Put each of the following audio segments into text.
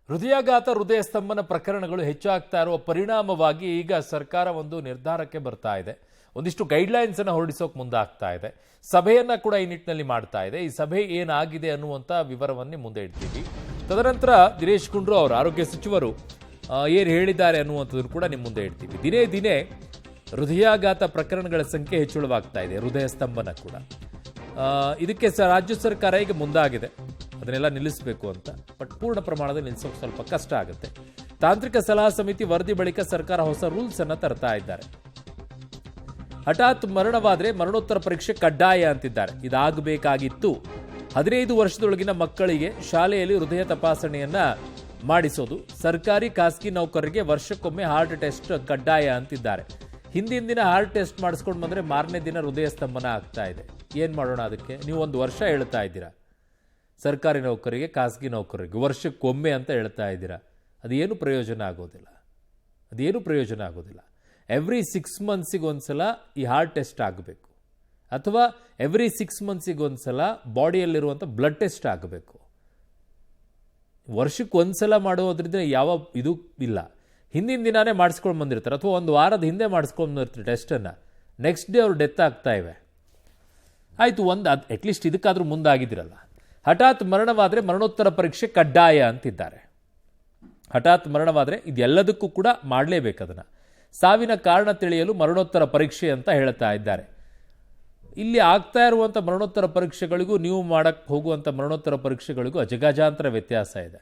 ಹೃದಯಾಘಾತ ಹೃದಯ ಸ್ತಂಭನ ಪ್ರಕರಣಗಳು ಹೆಚ್ಚಾಗ್ತಾ ಇರುವ ಪರಿಣಾಮವಾಗಿ ಈಗ ಸರ್ಕಾರ ಒಂದು ನಿರ್ಧಾರಕ್ಕೆ ಬರ್ತಾ ಇದೆ. ಒಂದಿಷ್ಟು ಗೈಡ್ಲೈನ್ಸ್ ಅನ್ನು ಹೊರಡಿಸೋಕೆ ಮುಂದಾಗ್ತಾ ಇದೆ. ಸಭೆಯನ್ನ ಕೂಡ ಈ ನಿಟ್ಟಿನಲ್ಲಿ ಮಾಡ್ತಾ ಇದೆ. ಈ ಸಭೆ ಏನಾಗಿದೆ ಅನ್ನುವಂಥ ವಿವರವನ್ನೇ ಮುಂದೆ ಇಡ್ತೀವಿ. ತದನಂತರ ದಿನೇಶ್ ಗುಂಡೂರಾವ್ ಅವರು ಆರೋಗ್ಯ ಸಚಿವರು ಏನು ಹೇಳಿದ್ದಾರೆ ಅನ್ನುವಂಥದ್ದನ್ನು ಕೂಡ ನಿಮ್ಮ ಮುಂದೆ ಇಡ್ತೀವಿ. ದಿನೇ ದಿನೇ ಹೃದಯಾಘಾತ ಪ್ರಕರಣಗಳ ಸಂಖ್ಯೆ ಹೆಚ್ಚಳವಾಗ್ತಾ ಇದೆ, ಹೃದಯ ಸ್ತಂಭನ ಕೂಡ. ಇದಕ್ಕೆ ರಾಜ್ಯ ಸರ್ಕಾರ ಈಗ ಮುಂದಾಗಿದೆ ಅದನ್ನೆಲ್ಲ ನಿಲ್ಲಿಸಬೇಕು ಅಂತ. ಬಟ್ ಪೂರ್ಣ ಪ್ರಮಾಣದಲ್ಲಿ ನಿಲ್ಲಿಸೋಕೆ ಸ್ವಲ್ಪ ಕಷ್ಟ ಆಗುತ್ತೆ. ತಾಂತ್ರಿಕ ಸಲಹಾ ಸಮಿತಿ ವರದಿ ಬಳಿಕ ಸರ್ಕಾರ ಹೊಸ ರೂಲ್ಸ್ ಅನ್ನು ತರ್ತಾ ಇದ್ದಾರೆ. ಹಠಾತ್ ಮರಣವಾದರೆ ಮರಣೋತ್ತರ ಪರೀಕ್ಷೆ ಕಡ್ಡಾಯ ಅಂತಿದ್ದಾರೆ. ಇದಾಗಬೇಕಾಗಿತ್ತು. 15 ವರ್ಷದೊಳಗಿನ ಮಕ್ಕಳಿಗೆ ಶಾಲೆಯಲ್ಲಿ ಹೃದಯ ತಪಾಸಣೆಯನ್ನ ಮಾಡಿಸೋದು. ಸರ್ಕಾರಿ ಖಾಸಗಿ ನೌಕರರಿಗೆ ವರ್ಷಕ್ಕೊಮ್ಮೆ ಹಾರ್ಟ್ ಟೆಸ್ಟ್ ಕಡ್ಡಾಯ ಅಂತಿದ್ದಾರೆ. ಹಿಂದಿನ ದಿನ ಹಾರ್ಟ್ ಟೆಸ್ಟ್ ಮಾಡಿಸ್ಕೊಂಡು ಬಂದರೆ ಮಾರನೇ ದಿನ ಹೃದಯ ಸ್ತಂಭನ ಆಗ್ತಾ ಇದೆ. ಏನು ಮಾಡೋಣ ಅದಕ್ಕೆ? ನೀವು ಒಂದು ವರ್ಷ ಹೇಳ್ತಾ ಇದ್ದೀರಾ ಸರ್ಕಾರಿ ನೌಕರಿಗೆ ಖಾಸಗಿ ನೌಕರರಿಗೆ ವರ್ಷಕ್ಕೊಮ್ಮೆ ಅಂತ ಹೇಳ್ತಾ ಇದ್ದೀರಾ. ಅದೇನು ಪ್ರಯೋಜನ ಆಗೋದಿಲ್ಲ. ಎವ್ರಿ 6 ಮಂತ್ಸಿಗೆ ಒಂದ್ಸಲ ಈ ಹಾರ್ಟ್ ಟೆಸ್ಟ್ ಆಗಬೇಕು, ಅಥವಾ ಎವ್ರಿ 6 ಮಂತ್ಸಿಗೆ ಒಂದ್ಸಲ ಬಾಡಿಯಲ್ಲಿರುವಂಥ ಬ್ಲಡ್ ಟೆಸ್ಟ್ ಆಗಬೇಕು. ವರ್ಷಕ್ಕೆ ಒಂದ್ಸಲ ಮಾಡೋದ್ರಿಂದ ಯಾವ ಇದು ಇಲ್ಲ. ಹಿಂದಿನ ದಿನಾನೇ ಮಾಡಿಸ್ಕೊಂಡು ಬಂದಿರ್ತಾರೆ, ಅಥವಾ ಒಂದು ವಾರದ ಹಿಂದೆ ಮಾಡಿಸ್ಕೊಂಡು ಬಂದಿರ್ತಾರೆ ಟೆಸ್ಟನ್ನು. ನೆಕ್ಸ್ಟ್ ಡೇ ಅವ್ರು ಡೆತ್ ಆಗ್ತಾ ಇವೆ. ಆಯಿತು, ಅಟ್ಲೀಸ್ಟ್ ಇದಕ್ಕಾದ್ರೂ ಮುಂದಾಗಿದ್ದಿರಲ್ಲ. ಹಠಾತ್ ಮರಣವಾದರೆ ಮರಣೋತ್ತರ ಪರೀಕ್ಷೆ ಕಡ್ಡಾಯ ಅಂತಿದ್ದಾರೆ. ಹಠಾತ್ ಮರಣವಾದರೆ ಇದೆಲ್ಲದಕ್ಕೂ ಕೂಡ ಮಾಡಲೇಬೇಕು. ಅದನ್ನು ಸಾವಿನ ಕಾರಣ ತಿಳಿಯಲು ಮರಣೋತ್ತರ ಪರೀಕ್ಷೆ ಅಂತ ಹೇಳ್ತಾ ಇದ್ದಾರೆ. ಇಲ್ಲಿ ಆಗ್ತಾ ಇರುವಂಥ ಮರಣೋತ್ತರ ಪರೀಕ್ಷೆಗಳಿಗೂ ನೀವು ಮಾಡಕ್ಕೆ ಹೋಗುವಂಥ ಮರಣೋತ್ತರ ಪರೀಕ್ಷೆಗಳಿಗೂ ಅಜಗಜಾಂತರ ವ್ಯತ್ಯಾಸ ಇದೆ.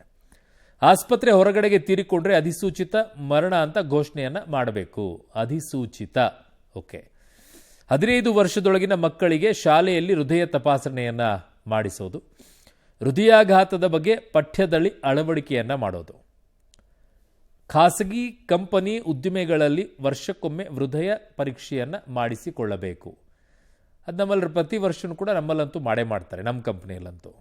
ಆಸ್ಪತ್ರೆ ಹೊರಗಡೆಗೆ ತೀರಿಕೊಂಡ್ರೆ ಅಧಿಸೂಚಿತ ಮರಣ ಅಂತ ಘೋಷಣೆಯನ್ನು ಮಾಡಬೇಕು. ಅಧಿಸೂಚಿತ. ಓಕೆ. 15 ವರ್ಷದೊಳಗಿನ ಮಕ್ಕಳಿಗೆ ಶಾಲೆಯಲ್ಲಿ ಹೃದಯ ತಪಾಸಣೆಯನ್ನು ಮಾಡಿಸೋದು. ಹೃದಯಾಘಾತದ ಬಗ್ಗೆ ಪಠ್ಯದಲ್ಲಿ ಅಳವಡಿಕೆಯನ್ನು ಮಾಡೋದು. ಖಾಸಗಿ ಕಂಪನಿ ಉದ್ದಿಮೆಗಳಲ್ಲಿ ವರ್ಷಕ್ಕೊಮ್ಮೆ ಹೃದಯ ಪರೀಕ್ಷೆಯನ್ನು ಮಾಡಿಸಿಕೊಳ್ಳಬೇಕು. ಅದು ನಮ್ಮಲ್ಲಿ ಪ್ರತಿ ವರ್ಷವೂ ಕೂಡ ನಮ್ಮಲ್ಲಂತೂ ಮಾಡೇ ಮಾಡ್ತಾರೆ, ನಮ್ಮ ಕಂಪ್ನಿಯಲ್ಲಂತೂ.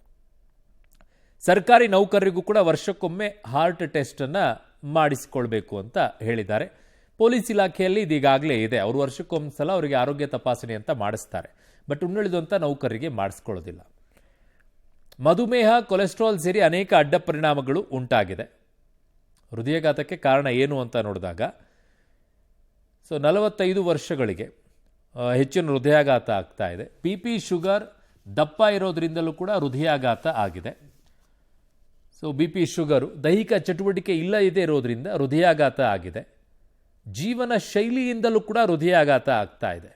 ಸರ್ಕಾರಿ ನೌಕರರಿಗೂ ಕೂಡ ವರ್ಷಕ್ಕೊಮ್ಮೆ ಹಾರ್ಟ್ ಟೆಸ್ಟನ್ನು ಮಾಡಿಸಿಕೊಳ್ಬೇಕು ಅಂತ ಹೇಳಿದ್ದಾರೆ. ಪೊಲೀಸ್ ಇಲಾಖೆಯಲ್ಲಿ ಇದೀಗಾಗಲೇ ಇದೆ. ಅವರು ವರ್ಷಕ್ಕೊಂದ್ಸಲ ಅವರಿಗೆ ಆರೋಗ್ಯ ತಪಾಸಣೆ ಅಂತ ಮಾಡಿಸ್ತಾರೆ. ಬಟ್ ಉಳಿದಂಥ ನೌಕರರಿಗೆ ಮಾಡಿಸ್ಕೊಳ್ಳೋದಿಲ್ಲ. ಮಧುಮೇಹ, ಕೊಲೆಸ್ಟ್ರಾಲ್ ಸೇರಿ ಅನೇಕ ಅಡ್ಡ ಪರಿಣಾಮಗಳು ಉಂಟಾಗಿದೆ. ಹೃದಯಾಘಾತಕ್ಕೆ ಕಾರಣ ಏನು ಅಂತ ನೋಡಿದಾಗ 45 ವರ್ಷಗಳಿಗೆ ಹೆಚ್ಚಿನ ಹೃದಯಾಘಾತ ಆಗ್ತಾ ಇದೆ. BP, ಶುಗರ್, ದಪ್ಪ ಇರೋದ್ರಿಂದಲೂ ಕೂಡ ಹೃದಯಾಘಾತ ಆಗಿದೆ. BP, ಶುಗರು, ದೈಹಿಕ ಚಟುವಟಿಕೆ ಇಲ್ಲದೇ ಇರೋದ್ರಿಂದ ಹೃದಯಾಘಾತ ಆಗಿದೆ. ಜೀವನ ಶೈಲಿಯಿಂದಲೂ ಕೂಡ ಹೃದಯಾಘಾತ ಆಗ್ತಾ ಇದೆ.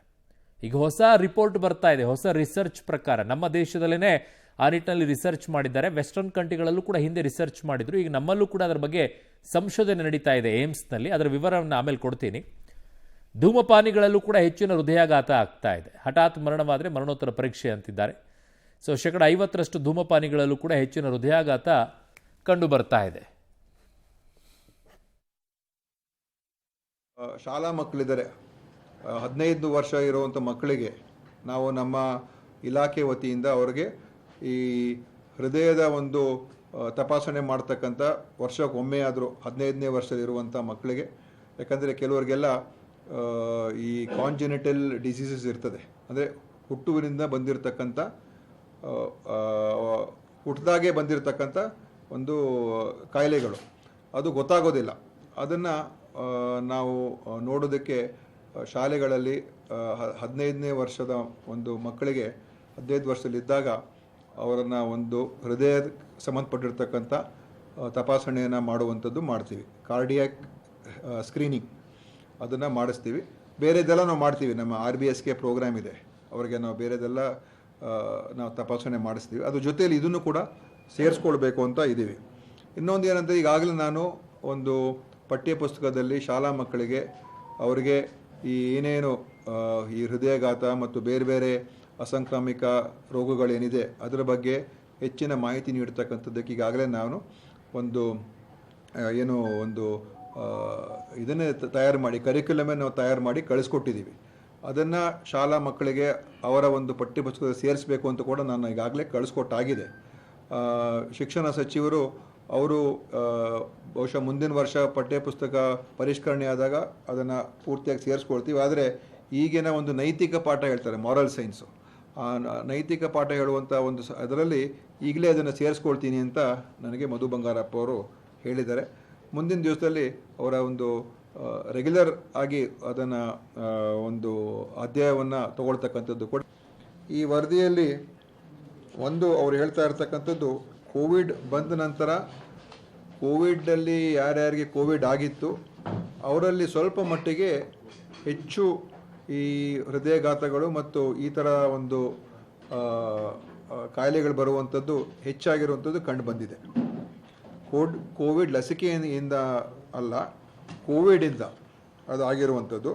ಈಗ ಹೊಸ ರಿಪೋರ್ಟ್ ಬರ್ತಾ ಇದೆ, ಹೊಸ ರಿಸರ್ಚ್ ಪ್ರಕಾರ. ನಮ್ಮ ದೇಶದಲ್ಲೇ ಆ ನಿಟ್ಟಿನಲ್ಲಿ ರಿಸರ್ಚ್ ಮಾಡಿದ್ದಾರೆ. ವೆಸ್ಟರ್ನ್ ಕಂಟ್ರಿಗಳಲ್ಲೂ ಕೂಡ ಹಿಂದೆ ರಿಸರ್ಚ್ ಮಾಡಿದ್ರು. ಈಗ ನಮ್ಮಲ್ಲೂ ಕೂಡ ಅದರ ಬಗ್ಗೆ ಸಂಶೋಧನೆ ನಡೀತಾ ಇದೆ ಏಮ್ಸ್ನಲ್ಲಿ. ಅದರ ವಿವರವನ್ನು ಆಮೇಲೆ ಕೊಡ್ತೀನಿ. ಧೂಮಪಾನಿಗಳಲ್ಲೂ ಕೂಡ ಹೆಚ್ಚಿನ ಹೃದಯಾಘಾತ ಆಗ್ತಾ ಇದೆ. ಹಠಾತ್ ಮರಣವಾದರೆ ಮರಣೋತ್ತರ ಪರೀಕ್ಷೆ ಅಂತಿದ್ದಾರೆ. 50% ಧೂಮಪಾನಿಗಳಲ್ಲೂ ಕೂಡ ಹೆಚ್ಚಿನ ಹೃದಯಾಘಾತ ಕಂಡು ಬರ್ತಾ ಇದೆ. ಶಾಲಾ ಮಕ್ಕಳಿದ್ದಾರೆ, 15 ವರ್ಷ ಇರುವಂಥ ಮಕ್ಕಳಿಗೆ ನಾವು ನಮ್ಮ ಇಲಾಖೆ ವತಿಯಿಂದ ಅವರಿಗೆ ಈ ಹೃದಯದ ಒಂದು ತಪಾಸಣೆ ಮಾಡ್ತಕ್ಕಂಥ ವರ್ಷಕ್ಕೊಮ್ಮೆ ಆದರೂ 15ನೇ ವರ್ಷದಲ್ಲಿರುವಂಥ ಮಕ್ಕಳಿಗೆ. ಯಾಕಂದರೆ ಕೆಲವರಿಗೆಲ್ಲ ಈ ಕಾಂಜೆನಿಟಲ್ ಡಿಸೀಸಸ್ ಇರ್ತದೆ, ಅಂದರೆ ಹುಟ್ಟುವಿನಿಂದ ಬಂದಿರತಕ್ಕಂಥ ಹುಟ್ಟಿದಾಗೆ ಬಂದಿರತಕ್ಕಂಥ ಒಂದು ಕಾಯಿಲೆಗಳು, ಅದು ಗೊತ್ತಾಗೋದಿಲ್ಲ. ಅದನ್ನು ನಾವು ನೋಡೋದಕ್ಕೆ ಶಾಲೆಗಳಲ್ಲಿ 15ನೇ ವರ್ಷದ ಒಂದು ಮಕ್ಕಳಿಗೆ 15 ವರ್ಷದಲ್ಲಿದ್ದಾಗ ಅವರನ್ನು ಒಂದು ಹೃದಯ ಸಂಬಂಧಪಟ್ಟಿರ್ತಕ್ಕಂಥ ತಪಾಸಣೆಯನ್ನು ಮಾಡುವಂಥದ್ದು ಮಾಡ್ತೀವಿ. ಕಾರ್ಡಿಯಾಕ್ ಸ್ಕ್ರೀನಿಂಗ್ ಅದನ್ನು ಮಾಡಿಸ್ತೀವಿ. ಬೇರೆದೆಲ್ಲ ನಾವು ಮಾಡ್ತೀವಿ. ನಮ್ಮ RBSK ಪ್ರೋಗ್ರಾಮ್ ಇದೆ, ಅವರಿಗೆ ನಾವು ಬೇರೆದೆಲ್ಲ ನಾವು ತಪಾಸಣೆ ಮಾಡಿಸ್ತೀವಿ. ಅದ್ರ ಜೊತೆಯಲ್ಲಿ ಇದನ್ನು ಕೂಡ ಸೇರಿಸ್ಕೊಳ್ಬೇಕು ಅಂತ ಇದ್ದೀವಿ. ಇನ್ನೊಂದು ಏನಂದರೆ, ಈಗಾಗಲೇ ನಾನು ಒಂದು ಪಠ್ಯ ಪುಸ್ತಕದಲ್ಲಿ ಶಾಲಾ ಮಕ್ಕಳಿಗೆ ಅವರಿಗೆ ಈ ಏನೇನು ಈ ಹೃದಯಾಘಾತ ಮತ್ತು ಬೇರೆ ಬೇರೆ ಅಸಾಂಕ್ರಾಮಿಕ ರೋಗಗಳೇನಿದೆ ಅದರ ಬಗ್ಗೆ ಹೆಚ್ಚಿನ ಮಾಹಿತಿ ನೀಡ್ತಕ್ಕಂಥದ್ದಕ್ಕೆ ಈಗಾಗಲೇ ನಾನು ಒಂದು ಇದನ್ನೇ ತಯಾರು ಮಾಡಿ, ಕರಿಕ್ಯುಲಮೇ ನಾವು ತಯಾರು ಮಾಡಿ ಕಳಿಸ್ಕೊಟ್ಟಿದ್ದೀವಿ. ಅದನ್ನು ಶಾಲಾ ಮಕ್ಕಳಿಗೆ ಅವರ ಒಂದು ಪಠ್ಯಪುಸ್ತಕದಲ್ಲಿ ಸೇರಿಸಬೇಕು ಅಂತ ಕೂಡ ನಾನು ಈಗಾಗಲೇ ಕಳಿಸ್ಕೊಟ್ಟಾಗಿದೆ. ಶಿಕ್ಷಣ ಸಚಿವರು ಅವರು ಬಹುಶಃ ಮುಂದಿನ ವರ್ಷ ಪಠ್ಯಪುಸ್ತಕ ಪರಿಷ್ಕರಣೆ ಆದಾಗ ಅದನ್ನು ಪೂರ್ತಿಯಾಗಿ ಸೇರಿಸ್ಕೊಳ್ತೀವಿ. ಆದರೆ ಈಗಿನ ಒಂದು ನೈತಿಕ ಪಾಠ ಹೇಳ್ತಾರೆ, ಮಾರಲ್ ಸೈನ್ಸು, ಆ ನೈತಿಕ ಪಾಠ ಹೇಳುವಂಥ ಒಂದು ಅದರಲ್ಲಿ ಈಗಲೇ ಅದನ್ನು ಸೇರಿಸ್ಕೊಳ್ತೀನಿ ಅಂತ ನನಗೆ ಮಧು ಬಂಗಾರಪ್ಪ ಅವರು ಹೇಳಿದ್ದಾರೆ. ಮುಂದಿನ ದಿವಸದಲ್ಲಿ ಅವರ ಒಂದು ರೆಗ್ಯುಲರ್ ಆಗಿ ಅದನ್ನು ಒಂದು ಅಧ್ಯಾಯವನ್ನು ತಗೊಳ್ತಕ್ಕಂಥದ್ದು ಕೂಡ. ಈ ವರದಿಯಲ್ಲಿ ಒಂದು ಅವ್ರು ಹೇಳ್ತಾ ಇರ್ತಕ್ಕಂಥದ್ದು, ಕೋವಿಡ್ ಬಂದ ನಂತರ ಕೋವಿಡಲ್ಲಿ ಯಾರ್ಯಾರಿಗೆ ಕೋವಿಡ್ ಆಗಿತ್ತು ಅವರಲ್ಲಿ ಸ್ವಲ್ಪ ಮಟ್ಟಿಗೆ ಹೆಚ್ಚು ಈ ಹೃದಯಘಾತಗಳು ಮತ್ತು ಈ ಥರ ಒಂದು ಕಾಯಿಲೆಗಳು ಬರುವಂಥದ್ದು ಹೆಚ್ಚಾಗಿರುವಂಥದ್ದು ಕಂಡು ಬಂದಿದೆ. ಕೋವಿಡ್ ಲಸಿಕೆಯಿಂದ ಅಲ್ಲ, ಕೋವಿಡಿಂದ ಅದು ಆಗಿರುವಂಥದ್ದು.